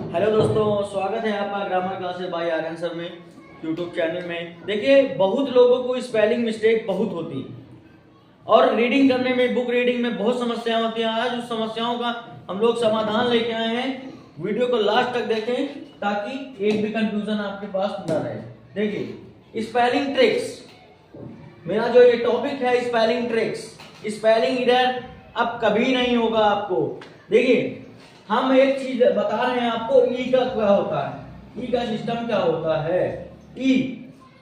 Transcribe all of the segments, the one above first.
Hello दोस्तों, स्वागत है आपका grammar classes by Aryan sir में यूट्यूब चैनल में। देखिए, बहुत लोगों को स्पेलिंग मिस्टेक बहुत होती है और रीडिंग करने में, बुक रीडिंग में बहुत समस्याएं होती हैं। आज उस समस्याओं का हम लोग समाधान लेके आए हैं। वीडियो को लास्ट तक देखें ताकि एक भी कंफ्यूजन आपके पास न रहे। देखिए, स्पेलिंग ट्रिक्स, मेरा जो ये टॉपिक है स्पेलिंग ट्रिक्स, स्पेलिंग एरर अब कभी नहीं होगा आपको। देखिए, हम एक चीज बता रहे हैं आपको, ई का क्या होता है, ई का सिस्टम क्या होता है। ई,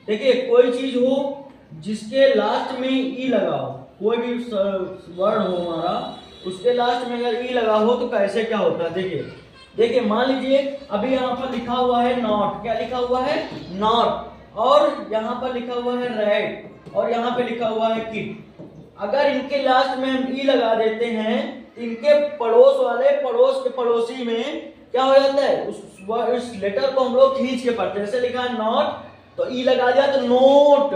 देखिए, कोई चीज हो जिसके लास्ट में ई लगा हो, कोई भी वर्ड हो हमारा, उसके लास्ट में अगर ई लगा हो तो कैसे क्या होता है। देखिए मान लीजिए अभी यहाँ पर लिखा हुआ है नॉट, क्या लिखा हुआ है नॉट, और यहाँ पर लिखा हुआ है रेड, और यहाँ पे लिखा हुआ है किड। अगर इनके लास्ट में हम ई लगा देते हैं, इनके पड़ोस वाले पड़ोस के पड़ोसी में क्या हो जाता है, उस लेटर को हम लोग खींच के पढ़ते हैं। जैसे लिखा है नॉट तो ई लगा दिया तो नोट,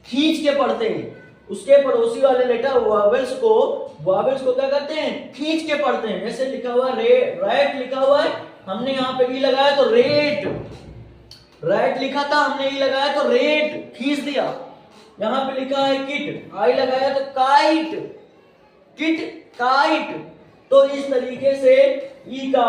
खींच के पढ़ते हैं। उसके पड़ोसी वाले लेटर वावेल्स को क्या करते हैं, खींच के पढ़ते हैं। जैसे लिखा हुआ रेट लिखा हुआ है, हमने यहाँ पे ई लगाया तो रेट, राइट लिखा था हमने ई लगाया तो रेट, खींच दिया। यहाँ पे लिखा है किट, आई लगाया तो काइट, किट काइट। तो इस तरीके से ई का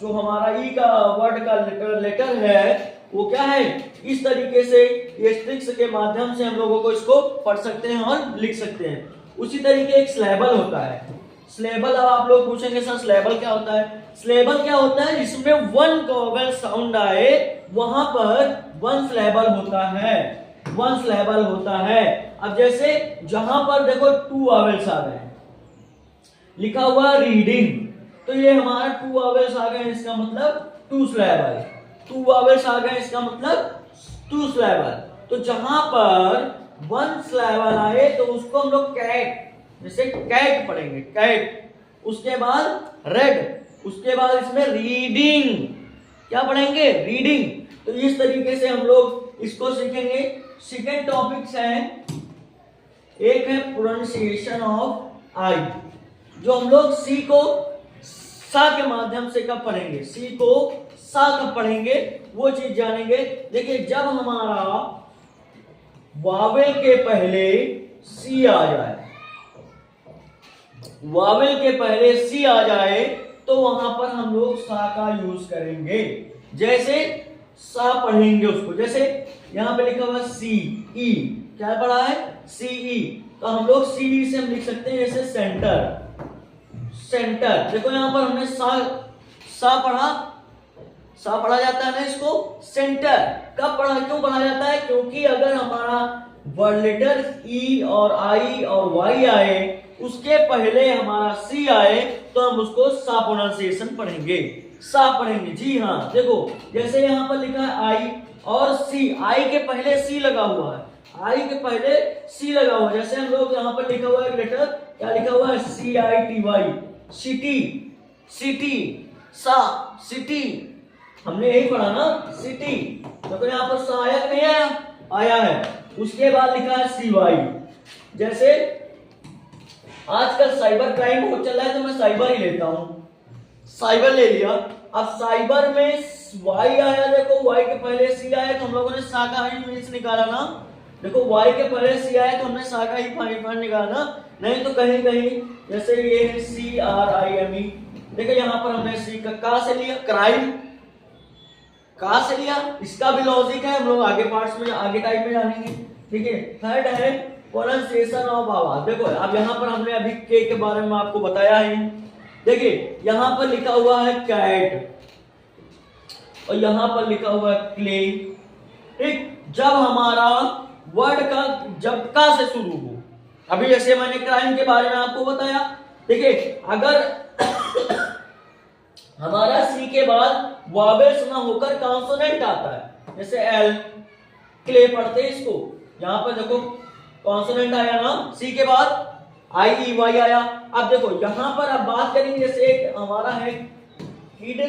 जो हमारा ई का वर्ड का लेटर है वो क्या है, इस तरीके से ये ट्रिक्स के माध्यम से हम लोगों को इसको पढ़ सकते हैं और लिख सकते हैं। उसी तरीके एक स्लेबल होता है। स्लेबल, अब आप लोग पूछेंगे सर स्लेबल क्या होता है। स्लेबल क्या होता है, जिसमें वन वोवेल साउंड आए वहां पर वन स्लेबल होता है, वन स्लेबल होता है। अब जैसे जहां पर देखो टू वोवेल्स आ गए, लिखा हुआ रीडिंग, तो ये हमारा टू वोवेल्स आ गए, इसका मतलब टू स्लेबल। टू वोवेल्स आ गए इसका मतलब टू स्लेबल। तो जहां पर वन स्लेबल आए तो उसको हम लोग कैट, जैसे कैट पढ़ेंगे, कैट। उसके बाद रेड, उसके बाद इसमें रीडिंग, क्या पढ़ेंगे, रीडिंग। तो इस तरीके से हम लोग इसको सीखेंगे। सेकेंड टॉपिक्स है, एक है प्रोनाउंसिएशन ऑफ आई, जो हम लोग सी को सा के माध्यम से कब पढ़ेंगे, सी को सा कब पढ़ेंगे वो चीज जानेंगे। देखिए, जब हमारा वावेल के पहले सी आ जाए, वावेल के पहले सी आ जाए तो वहां पर हम लोग सा का यूज करेंगे। जैसे सा पढ़ेंगे उसको, जैसे यहां पे लिखा हुआ सी ई, क्या पढ़ा है सी ई, तो हम लोग सी ई से हम लिख सकते हैं जैसे सेंटर, सेंटर। देखो यहां पर हमने सा पढ़ा जाता है ना, इसको सेंटर कब पढ़ा, क्यों पढ़ा जाता है, क्योंकि अगर हमारा वर्ड लेटर ई और आई और वाई आए, उसके पहले हमारा सी आए तो हम उसको सा प्रोनाउंसिएशन पढ़ेंगे, सा पढ़ेंगे। जी हाँ, देखो जैसे यहाँ पर लिखा है आई और सी, आई के पहले सी लगा हुआ है, आई के पहले सी लगा हुआ है। जैसे हम लोग यहाँ पर लिखा हुआ है लेटर, क्या लिखा हुआ है, C I T Y, city, city, सा, सिटी, हमने यही पढ़ा ना, सिटी। तो यहाँ पर सा आया नहीं आया, आया है। उसके बाद लिखा है सी वाई। जैसे आजकल साइबर क्राइम बहुत चल रहा है तो मैं साइबर ही लेता हूं, साइबर ले लिया। अब साइबर में वाई आया, देखो वाई के पहले सी आया तो हम लोगों ने सा का ही मीन्स निकाला ना। देखो वाई के पहले सी आया तो हमने सा का ही फाइन निकाला, नहीं तो कहीं कहीं जैसे ये है C R I M E, देखो यहाँ पर हमने सी का से लिया, क्राइम का से लिया, इसका भी लॉजिक है, हम लोग आगे पार्ट्स में आगे टाइप में जानेंगे। ठीक है, थर्ड है प्रोनाउंसिएशन ऑफ आवाज। देखो अब यहाँ पर हमने अभी के बारे में आपको बताया है। देखिए यहाँ पर लिखा हुआ है कैट और यहाँ पर लिखा हुआ है क्ले। ठीक, जब हमारा वर्ड का जब का से शुरू हो, अभी जैसे मैंने क्राइम के बारे में आपको बताया। देखिए अगर हमारा सी के बाद वावेल्स ना होकर कॉन्सोनेंट आता है, जैसे एल, क्ले पढ़ते हैं इसको, यहाँ पर देखो कॉन्सोनेंट आया ना, सी के बाद आई ई वाई आया। अब देखो यहाँ पर अब बात करेंगे, जैसे एक हमारा है किड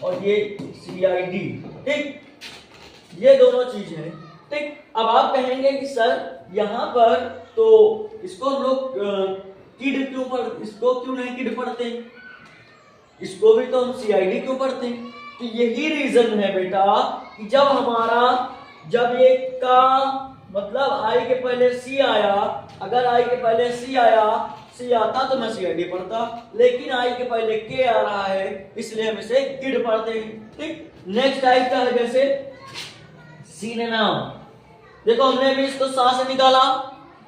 और ये सी आई डी, ठीक, ये दोनों चीज है। ठीक, अब आप कहेंगे कि सर यहाँ पर तो इसको हम लोग किड क्यों इसको क्यों नहीं किड पढ़ते, इसको भी तो हम CID क्यों पढ़ते हैं? तो यही रीजन है बेटा कि जब ये का मतलब आई के पहले सी आया, अगर आई के पहले सी आता तो मैं CID पढ़ता, लेकिन आई के पहले के आ रहा है इसलिए हम इसे किड पढ़ते हैं। ठीक, नेक्स्ट टाइप का है जैसे सिनोनिम। देखो हमने भी इसको सा से निकाला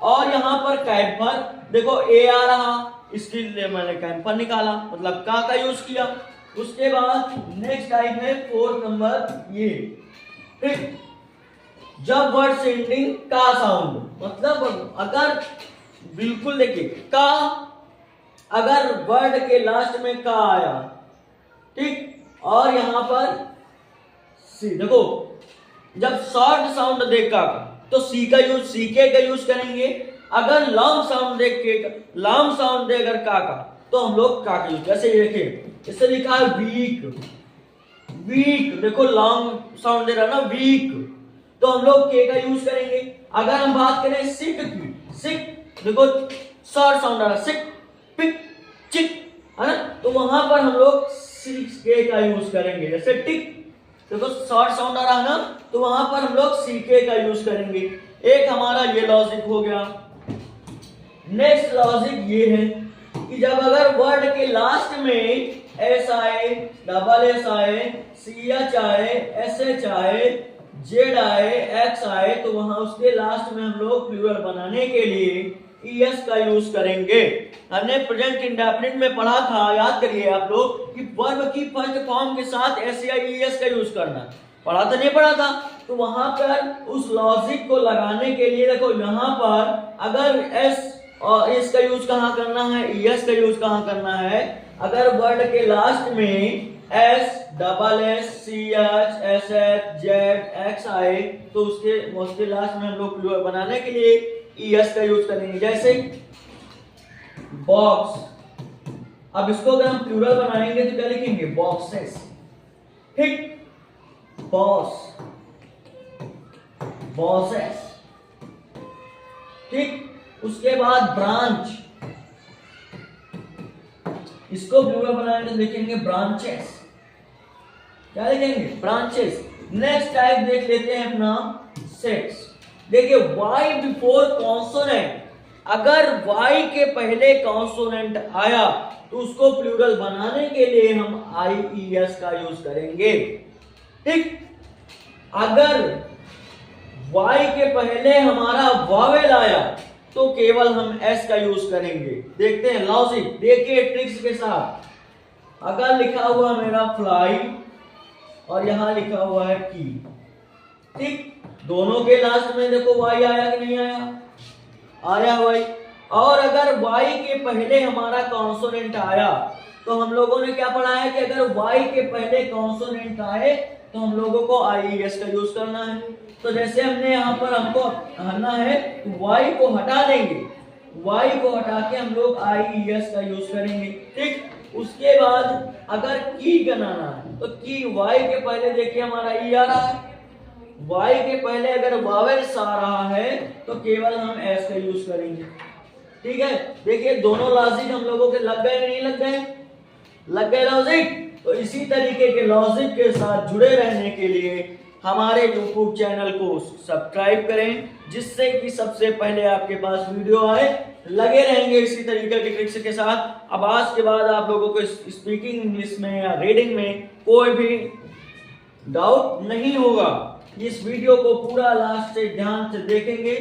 और यहाँ पर कैम्फर, देखो ए आ रहा, इसके लिए मैंने कैम्फर निकाला, मतलब का यूज किया। उसके बाद नेक्स्ट टाइप है 4 नंबर ये। ठीक, जब वर्ड सेंडिंग का साउंड, मतलब अगर बिल्कुल देखिए का, अगर वर्ड के लास्ट में का आया, ठीक, और यहां पर सी, देखो जब शॉर्ट साउंड देख का तो सी का यूज, सी का यूज करेंगे। अगर लॉन्ग साउंड दे अगर का तो हम लोग का यूज, जैसे ये देखिए इससे लिखा है वीक, देखो लॉन्ग साउंड दे रहा ना वीक, तो हम लोग के का यूज करेंगे। अगर हम बात करें सिक की, सिक देखो शॉर्ट साउंड आ रहा, सिक पिक चिक है ना, तो वहां पर हम लोग के का यूज करेंगे। जैसे टिक देखो शॉर्ट साउंड आ रहा है ना, तो वहां पर हम लोग सीके का यूज करेंगे। एक हमारा ये लॉजिक हो गया। नेक्स्ट लॉजिक ये है कि जब अगर वर्ड के लास्ट में एस आए, डबल एस आए, सी एच आए, एस एच आए, जेड आए, एक्स आए, तो वहां उसके लास्ट में हम लोग प्लूरल बनाने के लिए ईएस का यूज करेंगे। हमने प्रेजेंट इंडेफिनिट में पढ़ा था, याद करिए आप लोग, कि वर्ब की फर्स्ट फॉर्म के साथ एस या ईएस का यूज करना। पढ़ा था नहीं पढ़ा था? तो वहां पर उस लॉजिक को लगाने के लिए देखो यहाँ पर अगर एस और एस का यूज कहाँ करना है, ईएस का यूज कहाँ करना है। अगर वर्ड के लास्ट में S, double S, C H, S H, Z, X आए, तो उसके लास्ट में हम लोग प्लूरल बनाने के लिए ईएस का यूज करेंगे। जैसे बॉक्स, अब इसको अगर हम प्लूरल बनाएंगे तो क्या लिखेंगे, बॉक्सेस। ठीक, बॉस, बॉसेस। ठीक, उसके बाद ब्रांच, इसको प्लूरल बनाएंगे तो लिखेंगे ब्रांचेस। क्या लिखेंगे, ब्रांचेस। नेक्स्ट टाइप देख लेते हैं अपना सेट्स। देखिए वाई बिफोर कॉन्सोनेंट, अगर y के पहले कॉन्सोनेंट आया तो उसको प्लूरल बनाने के लिए हम IES का यूज करेंगे। ठीक, अगर y के पहले हमारा वावेल आया तो केवल हम s का यूज करेंगे। देखते हैं लॉजिक, देखिए ट्रिक्स के साथ। अगर लिखा हुआ मेरा फ्लाई और यहां लिखा हुआ है की, ठीक, दोनों के लास्ट में देखो y आया कि नहीं आया, आया y। और अगर y के पहले हमारा कॉन्सोनेंट आया तो हम लोगों ने क्या पढ़ा है कि अगर y के पहले कॉन्सोनेंट आए तो हम लोगों को IES का यूज करना है। तो जैसे हमने यहाँ पर हमको हटाना है तो y को हटा देंगे, y को हटा के हम लोग IES का यूज करेंगे। ठीक, उसके बाद अगर की बनाना है तो की y के पहले देखिए हमारा ई आ रहा है, y के पहले अगर वावेल्स आ रहा है तो केवल हम s का यूज करेंगे। ठीक है, देखिए दोनों लॉजिक हम लोगों के लग गए नहीं लग गए, लग गए लॉजिक। तो इसी तरीके के लॉजिक के साथ जुड़े रहने के लिए हमारे यूट्यूब चैनल को सब्सक्राइब करें, जिससे कि सबसे पहले आपके पास वीडियो आए। लगे रहेंगे इसी तरीके के ट्रिक्स के साथ। अब आज के बाद आप लोगों को स्पीकिंग इंग्लिश में या रीडिंग में कोई भी डाउट नहीं होगा। इस वीडियो को पूरा लास्ट से ध्यान से देखेंगे।